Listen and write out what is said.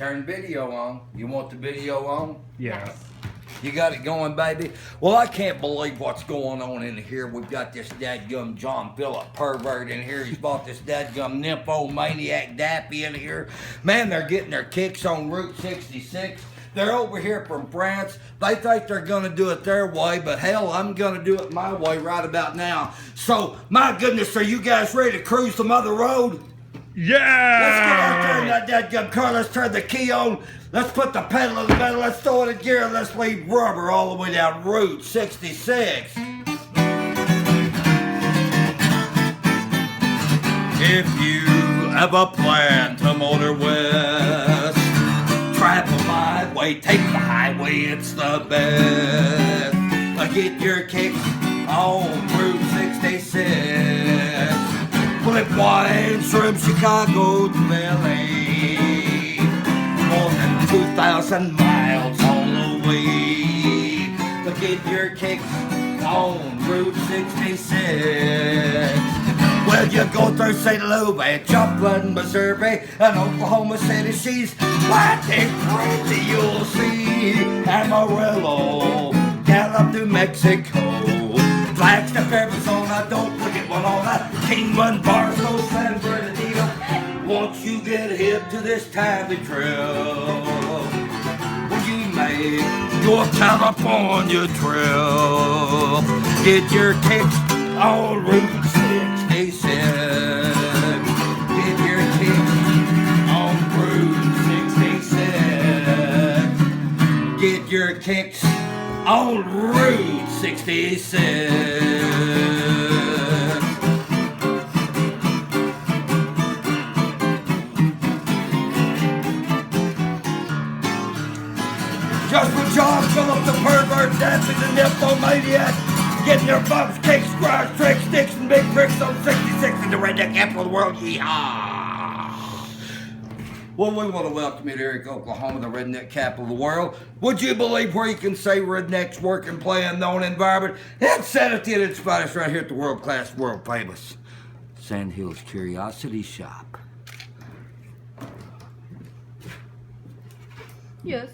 Turn video on. You want the video on? Yeah. You got it going, baby? Well, I can't believe what's going on in here. We've got this dadgum John Phillip pervert in here. He's bought this dadgum nymphomaniac dappy in here. Man, they're getting their kicks on Route 66. They're over here from France. They think they're going to do it their way, but hell, I'm going to do it my way right about now. So, my goodness, are you guys ready to cruise the mother road? Yeah! Let's get out there in that dadgum car. Let's turn the key on. Let's put the pedal in the metal. Let's throw it in gear. And let's leave rubber all the way down Route 66. If you ever plan to motor west, travel my way, take the highway, it's the best. Get your kicks on Route 66. Flip wines from Chicago to LA. More than 2,000 miles all the way. Get your kicks on Route 66. Well, you go through St. Louis, Joplin, Missouri, and Oklahoma City. She's white and crazy, you'll see. Amarillo, Gallup, New Mexico, Flagstaff, Arizona. Don't forget one on that. Kingman, Barstow, San Bernardino. Once you get hip to this timely trail, when you make your California trail, get your kicks on Route 66. Get your kicks on Route 66. Get your kicks on Route 66. Just for John Phillip, the pervert, dancing the nymphomaniac, getting their bumps, kicks, scratch, tricks, sticks, and big bricks on 66 in the redneck capital of the world. Yeehaw! Well, we want to welcome you to Erick, Oklahoma, the redneck capital of the world. Would you believe where you can say rednecks work and play in known environment? It's sanity and inspire us right here at the world-class, world-famous Sandhills Curio Shop. Yes.